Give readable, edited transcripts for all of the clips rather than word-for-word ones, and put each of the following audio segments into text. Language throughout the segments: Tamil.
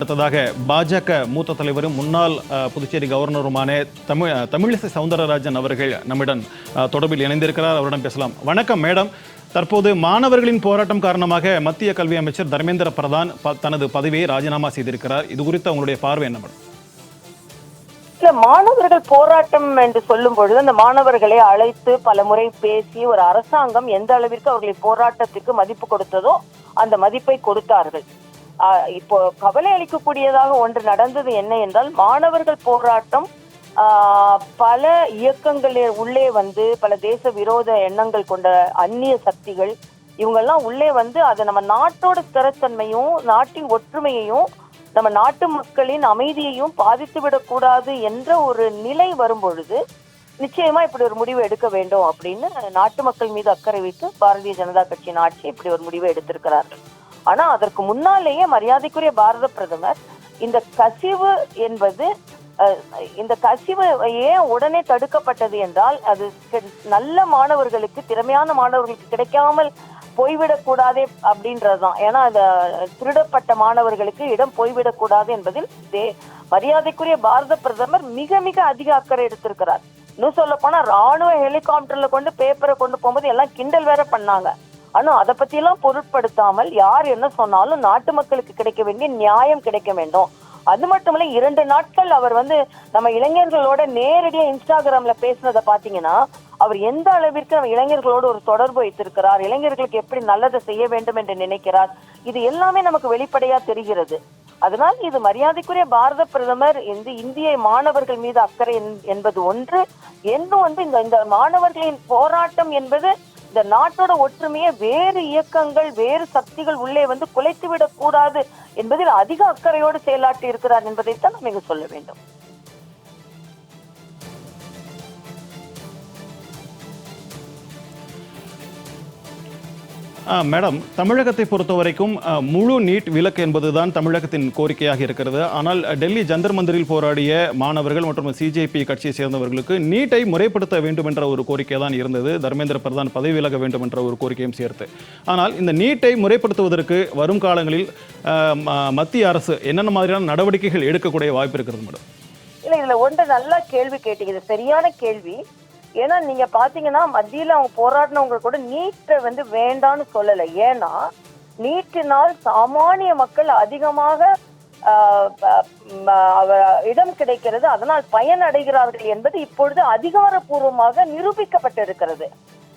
அடுத்ததாக பாஜக மூத்த தலைவரும் முன்னாள் புதுச்சேரி கவர்னருமான தமிழிசை சவுந்தரராஜன் அவர்கள் நம்மிடம் தொடர்பில் இணைந்திருக்கிறார். அவரிடம் பேசலாம். வணக்கம் மேடம். தற்போது மாணவர்களின் போராட்டம் காரணமாக மத்திய கல்வி அமைச்சர் தர்மேந்திர பிரதான் தனது பதவியை ராஜினாமா செய்திருக்கிறார். இது குறித்து உங்களுடைய பார்வை என்ன மேடம்? மாணவர்கள் போராட்டம் என்று சொல்லும் பொழுது அந்த மாணவர்களை அழைத்து பல முறை பேசி ஒரு அரசாங்கம் எந்த அளவிற்கு அவர்களின் போராட்டத்துக்கு மதிப்பு கொடுத்ததோ அந்த மதிப்பை கொடுத்தார்கள். இப்போ கவலை அளிக்கக்கூடியதாக ஒன்று நடந்தது என்ன என்றால், மாணவர்கள் போராட்டம் பல இயக்கங்களில் உள்ளே வந்து பல தேச விரோத எண்ணங்கள் கொண்ட அந்நிய சக்திகள் இவங்கெல்லாம் உள்ளே வந்து அதை நம்ம நாட்டோட ஸ்திரத்தன்மையும் நாட்டின் ஒற்றுமையையும் நம்ம நாட்டு மக்களின் அமைதியையும் பாதித்து விடக்கூடாது என்ற ஒரு நிலை வரும் பொழுது நிச்சயமா இப்படி ஒரு முடிவு எடுக்க வேண்டும் அப்படின்னு நாட்டு மக்கள் மீது அக்கறை வைத்து பாரதிய ஜனதா கட்சியின் ஆட்சி இப்படி ஒரு முடிவை எடுத்திருக்கிறார்கள். ஆனா அதற்கு முன்னாலேயே மரியாதைக்குரிய பாரத பிரதமர் இந்த கசிவு என்பது இந்த கசிவு ஏன் உடனே தடுக்கப்பட்டது என்றால், அது நல்ல மாணவர்களுக்கு திறமையான மாணவர்களுக்கு கிடைக்காமல் போய்விடக்கூடாதே அப்படின்றதுதான். ஏன்னா அந்த திருடப்பட்ட மாணவர்களுக்கு இடம் போய்விடக்கூடாது என்பதில் மரியாதைக்குரிய பாரத பிரதமர் மிக மிக அதிக அக்கறை எடுத்திருக்கிறார். இன்னும் சொல்ல போனா ராணுவ ஹெலிகாப்டர்ல கொண்டு பேப்பரை கொண்டு போகும்போது எல்லாம் கிண்டல் வேற பண்ணாங்க. ஆனா அதை பத்தி எல்லாம் பொருட்படுத்தாமல் யார் என்ன சொன்னாலும் நாட்டு மக்களுக்கு கிடைக்க வேண்டிய நியாயம் கிடைக்க வேண்டும். அது மட்டுமல்ல, 2 நாட்கள் அவர் நம்ம இளைஞர்களோட நேரடியா இன்ஸ்டாகிராம்ல பேசுனதை பாத்தீங்கன்னா, அவர் எந்த அளவிற்கு நம்ம இளைஞர்களோடு ஒரு தொடர்பு வைத்திருக்கிறார், இளைஞர்களுக்கு எப்படி நல்லதை செய்ய வேண்டும் என்று நினைக்கிறார், இது எல்லாமே நமக்கு வெளிப்படையா தெரிகிறது. அதனால் இது மரியாதைக்குரிய பாரத பிரதமர் இந்திய மாணவர்கள் மீது அக்கறை என்பது ஒன்று. இன்னும் இந்த மாணவர்களின் போராட்டம் என்பது இந்த நாட்டோட ஒற்றுமையை வேறு இயக்கங்கள் வேறு சக்திகள் உள்ளே குலைத்து விடக் கூடாது என்பதில் அதிக அக்கறையோடு செயலாற்றி இருக்கிறார் என்பதைத்தான் நாம் இங்கு சொல்ல வேண்டும். மேடம், தமிழகத்தை பொறுத்த வரைக்கும் முழு நீட் விலக்கு என்பதுதான் தமிழகத்தின் கோரிக்கையாக இருக்கிறது. ஆனால் டெல்லி ஜந்தர் மந்திரில் போராடிய மாணவர்கள் மற்றும் சிஜேபி கட்சியை சேர்ந்தவர்களுக்கு நீட்டை முறைப்படுத்த வேண்டும் என்ற ஒரு கோரிக்கை தான் இருந்தது. தர்மேந்திர பிரதான் பதவி விலக வேண்டும் என்ற ஒரு கோரிக்கையும் சேர்த்து. ஆனால் இந்த நீட்டை முறைப்படுத்துவதற்கு வரும் காலங்களில் மத்திய அரசு என்னென்ன மாதிரியான நடவடிக்கைகள் எடுக்கக்கூடிய வாய்ப்பு இருக்கிறது மேடம்? இல்ல, இதுல ஒன்று நல்லா கேள்வி கேட்டீங்க, சரியான கேள்வி. ஏன்னா நீங்க பாத்தீங்கன்னா மத்தியில அவங்க போராடினவங்க கூட நீட்டை வேண்டான்னு சொல்லல. ஏன்னா நீட்டினால் சாமானிய மக்கள் அதிகமாக இடம் கிடைக்கிறது, அதனால் பயன் அடைகிறார்கள் என்பது இப்பொழுது அதிகாரப்பூர்வமாக நிரூபிக்கப்பட்டிருக்கிறது.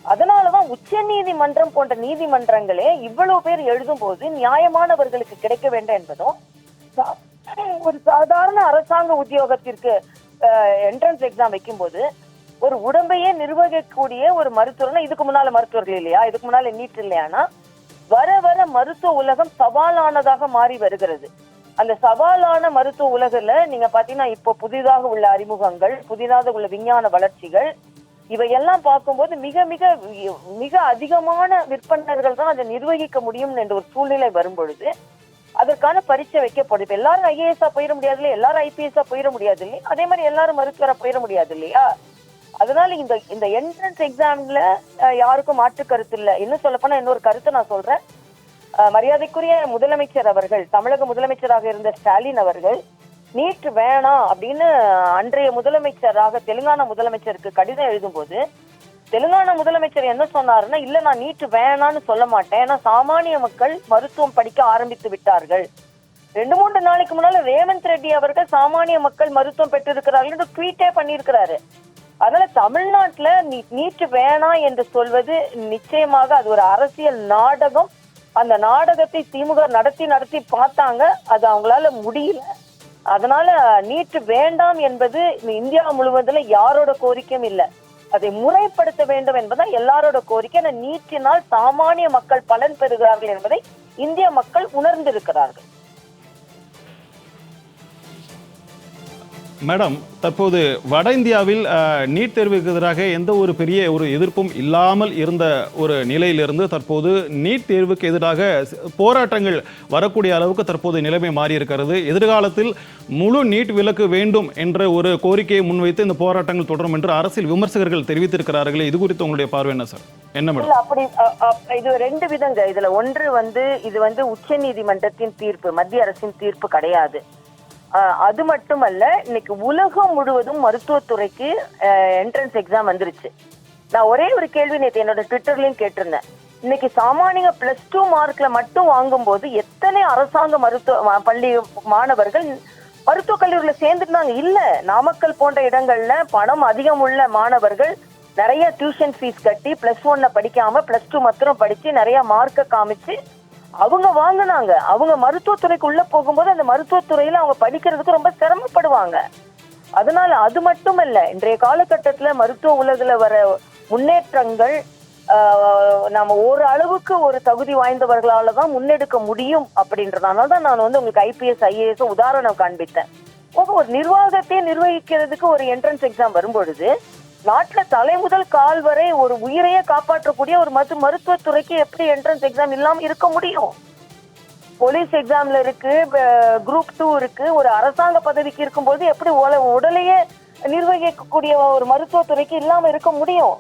அதனாலதான் உச்ச நீதிமன்றம் போன்ற நீதிமன்றங்களே இவ்வளவு பேர் எழுதும் போது நியாயமானவர்களுக்கு கிடைக்க வேண்டும் என்பதும், ஒரு சாதாரண அரசாங்க உத்தியோகத்திற்கு என்ட்ரன்ஸ் எக்ஸாம் வைக்கும் போது ஒரு உடம்பையே நிர்வகிக்கக்கூடிய ஒரு மருத்துவர்னா, இதுக்கு முன்னால மருத்துவர்கள் இல்லையா, இதுக்கு முன்னால நீட் இல்லையானா, வர வர மருத்துவ உலகம் சவாலானதாக மாறி வருகிறது. அந்த சவாலான மருத்துவ உலகில நீங்க பாத்தீங்கன்னா இப்போ புதிதாக உள்ள அறிமுகங்கள், புதிதாக உள்ள விஞ்ஞான வளர்ச்சிகள், இவையெல்லாம் பார்க்கும்போது மிக மிக மிக அதிகமான விற்பனர்கள் தான் அதை நிர்வகிக்க முடியும் என்ற ஒரு சூழ்நிலை வரும் பொழுது அதற்கான பரீட்சை வைக்கப்படும். இப்ப எல்லாரும் ஐஏஎஸ்ஆ போயிட முடியாது இல்லையா, எல்லாரும் ஐபிஎஸ்ஆ போயிட முடியாது இல்லையா, அதே மாதிரி எல்லாரும் மருத்துவரா போயிட முடியாது இல்லையா. அதனால இந்த என்ட்ரன்ஸ் எக்ஸாம்ல யாருக்கும் மாற்று கருத்து இல்லை. இன்னும் சொல்ல போனா இன்னொரு கருத்தை நான் சொல்றேன். மரியாதைக்குரிய முதலமைச்சர் அவர்கள், தமிழக முதலமைச்சராக இருந்த ஸ்டாலின் அவர்கள் நீட் வேணாம் அப்படின்னு அன்றைய முதலமைச்சராக தெலுங்கானா முதலமைச்சருக்கு கடிதம் எழுதும் போது தெலுங்கானா முதலமைச்சர் என்ன சொன்னாருன்னா, இல்ல நான் நீட் வேணான்னு சொல்ல மாட்டேன், ஏன்னா சாமானிய மக்கள் மருத்துவம் படிக்க ஆரம்பித்து விட்டார்கள். 2-3 நாளைக்கு முன்னால ரேவந்த் ரெட்டி அவர்கள் சாமானிய மக்கள் மருத்துவம் பெற்றிருக்கிறார்கள் என்று ட்வீட்டே பண்ணியிருக்கிறாரு. அதனால தமிழ்நாட்டுல நீட் வேணாம் என்று சொல்வது நிச்சயமாக அது ஒரு அரசியல் நாடகம். அந்த நாடகத்தை திமுக நடத்தி பார்த்தாங்க, அது அவங்களால முடியல. அதனால நீட் வேண்டாம் என்பது இந்தியா முழுவதும் யாரோட கோரிக்கையும் இல்லை, அதை முறைப்படுத்த வேண்டும் என்பதுதான் எல்லாரோட கோரிக்கை. அந்த நீட்டினால் சாமானிய மக்கள் பலன் பெறுகிறார்கள் என்பதை இந்திய மக்கள் உணர்ந்திருக்கிறார்கள். மேடம், தற்போது வட இந்தியாவில் நீட் தேர்வுக்கு எதிராக எந்த ஒரு பெரிய ஒரு எதிர்ப்பும் இல்லாமல் இருந்த ஒரு நிலையிலிருந்து தற்போது நீட் தேர்வுக்கு எதிராக போராட்டங்கள் வரக்கூடிய அளவுக்கு தற்போது நிலைமை மாறி இருக்கிறது. எதிர்காலத்தில் முழு நீட் விலக்கு வேண்டும் என்ற ஒரு கோரிக்கையை முன்வைத்து இந்த போராட்டங்கள் தொடரும் என்று அரசியல் விமர்சகர்கள் தெரிவித்திருக்கிறார்களே, இது குறித்து உங்களுடைய பார்வை என்ன சார்? என்ன மேடம்? அப்படி இது ரெண்டு விதங்க. இதுல ஒன்று இது உச்ச நீதிமன்றத்தின் தீர்ப்பு, மத்திய அரசின் தீர்ப்பு கிடையாது. அது மட்டுமல்ல, இன்னைக்கு உலகம் முழுவதும் மருத்துவத்துறைக்கு என்ட்ரன்ஸ் எக்ஸாம் வந்துருச்சு. நான் ஒரே ஒரு கேள்வி நேற்று என்னோட ட்விட்டர்லயும் கேட்டிருந்தேன். இன்னைக்கு சாமானிய +2 மார்க்ல மட்டும் வாங்கும் போது எத்தனை அரசாங்க மருத்துவ பள்ளி மாணவர்கள் மருத்துவக் கல்லூரியில சேர்ந்துட்டாங்க? இல்ல, நாமக்கல் போன்ற இடங்கள்ல பணம் அதிகம் உள்ள மாணவர்கள் நிறைய டியூஷன் ஃபீஸ் கட்டி +1 படிக்காம +2 மாத்திரம் படிச்சு நிறைய மார்க்க காமிச்சு அவங்க வாங்கினாங்க. அவங்க மருத்துவத்துறைக்கு உள்ள போகும்போது அந்த மருத்துவத்துறையில அவங்க படிக்கிறதுக்கு ரொம்ப சிரமப்படுவாங்க. அதனால அது மட்டுமல்ல, இன்றைய காலகட்டத்துல மருத்துவ உலகில வர முன்னேற்றங்கள் நம்ம ஒரு அளவுக்கு ஒரு தகுதி வாய்ந்தவர்களால தான் முன்னெடுக்க முடியும் அப்படின்றதுனால தான் நான் உங்களுக்கு IPS IAS உதாரணம் காண்பித்தேன். ஒரு நிர்வாகத்தை நிர்வகிக்கிறதுக்கு ஒரு என்ட்ரன்ஸ் எக்ஸாம் வரும்பொழுது நாட்டுல தலை முதல் கால் வரை ஒரு உயிரையே காப்பாற்றக்கூடிய ஒரு மருத்துவத்துறைக்கு எப்படி என்ட்ரன்ஸ் எக்ஸாம் இல்லாம இருக்க முடியும்? போலீஸ் எக்ஸாம்ல இருக்கு, குரூப் 2 இருக்கு. ஒரு அரசாங்க பதவிக்கு இருக்கும்போது எப்படி உடலையே நிர்வகிக்கக்கூடிய ஒரு மருத்துவத்துறைக்கு இல்லாம இருக்க முடியும்?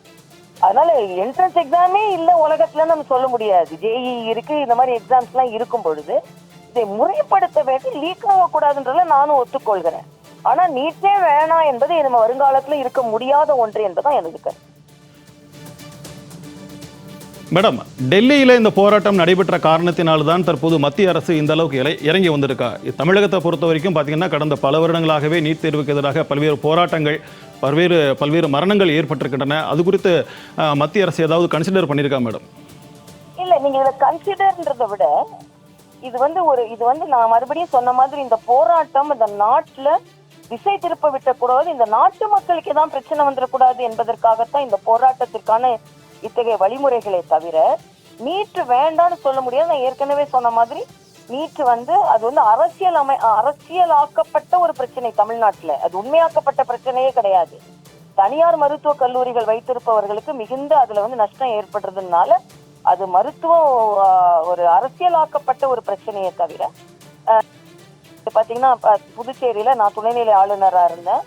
அதனால என்ட்ரன்ஸ் எக்ஸாமே இல்ல உலகத்துல நம்ம சொல்ல முடியாது. JEE இருக்கு, இந்த மாதிரி எக்ஸாம்ஸ் எல்லாம் இருக்கும் பொழுது இதை முறைப்படுத்த வேண்டி லீக் ஆகக்கூடாதுன்றத நானும் ஒத்துக்கொள்கிறேன். ஆனா நீட்டே வேணாம் என்பது நம்ம வருங்காலத்துல இருக்க முடியாத ஒன்று என்பதுதான் எனக்கு. மேடம், டெல்லியில இந்த போராட்டம் நடைபெற்ற காரணத்தினால்தான் தற்போது மத்திய அரசு இந்த அளவுக்கு இறங்கி வந்திருக்கா. தமிழகத்தை பொறுத்த வரைக்கும் பார்த்தீங்கன்னா கடந்த பல வருடங்களாகவே நீட் தேர்வுக்கு எதிராக பல்வேறு போராட்டங்கள், பல்வேறு மரணங்கள் ஏற்பட்டிருக்கின்றன. அது குறித்து மத்திய அரசு ஏதாவது கன்சிடர் பண்ணியிருக்கா மேடம்? இல்ல, நீங்க இதை கன்சிடர்ன்றதை விட இது நான் மறுபடியும் சொன்ன மாதிரி இந்த போராட்டம் இந்த நாட்டுல திசை திருப்ப விட்டக்கூடாது, இந்த நாட்டு மக்களுக்கு தான் பிரச்சனை வந்துடக்கூடாது என்பதற்காகத்தான் இந்த போராட்டத்திற்கான இத்தகைய வழிமுறைகளை தவிர நீட்டு வேண்டான்னு சொல்ல முடியாது. நான் ஏற்கனவே சொன்ன மாதிரி நீட்டு அது அரசியலாக்கப்பட்ட ஒரு பிரச்சனை தமிழ்நாட்டுல. அது உண்மையாக்கப்பட்ட பிரச்சனையே கிடையாது. தனியார் மருத்துவ கல்லூரிகள் வைத்திருப்பவர்களுக்கு மிகுந்த அதுல நஷ்டம் ஏற்படுறதுனால அது மருத்துவம் ஒரு அரசியலாக்கப்பட்ட ஒரு பிரச்சனையை தவிர பாத்தீங்கன்னா புதுச்சேரியில நான் துணைநிலை ஆளுநரா இருந்தேன்.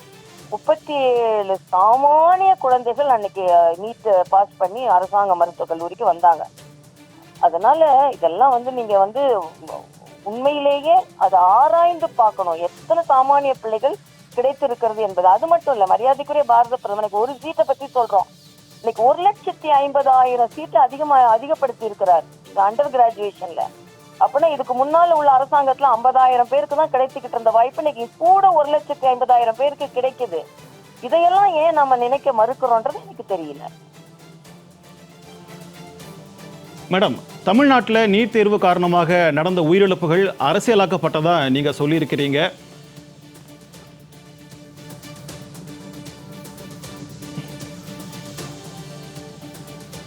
37 சாமானிய குழந்தைகள் அன்னைக்கு நீட் பாஸ் பண்ணி அரசாங்க மருத்துவக் கல்லூரிக்கு வந்தாங்க. அதனால இதெல்லாம் நீங்க உண்மையிலேயே அதை ஆராய்ந்து பார்க்கணும், எத்தனை சாமானிய பிள்ளைகள் கிடைத்திருக்கிறது என்பது. அது மட்டும் இல்ல, மரியாதைக்குரிய பாரத பிரதமருக்கு ஒரு சீட்டை பத்தி சொல்றோம். இன்னைக்கு 1,50,000 சீட்டை அதிகப்படுத்தி இருக்கிறார் அண்டர் கிராஜுவேஷன்ல. அப்படின்னா இதுக்கு முன்னால உள்ள அரசாங்கத்துல 50,000 பேருக்கு தான் கிடைத்துக்கிட்டு இருந்த வாய்ப்பு இன்னைக்கு கூட 1,50,000 பேருக்கு கிடைக்குது. இதையெல்லாம் ஏன் நம்ம நினைக்க மறுக்கிறோன்றது எனக்கு தெரியல. மேடம், தமிழ்நாட்டில் நீட் தேர்வு காரணமாக நடந்த உயிரிழப்புகள் அரசியலாக்கப்பட்டதா நீங்க சொல்லியிருக்கிறீங்க.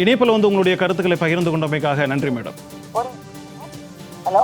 இணைப்பில் உங்களுடைய கருத்துக்களை பகிர்ந்து கொண்டமைக்காக நன்றி மேடம். ஹலோ.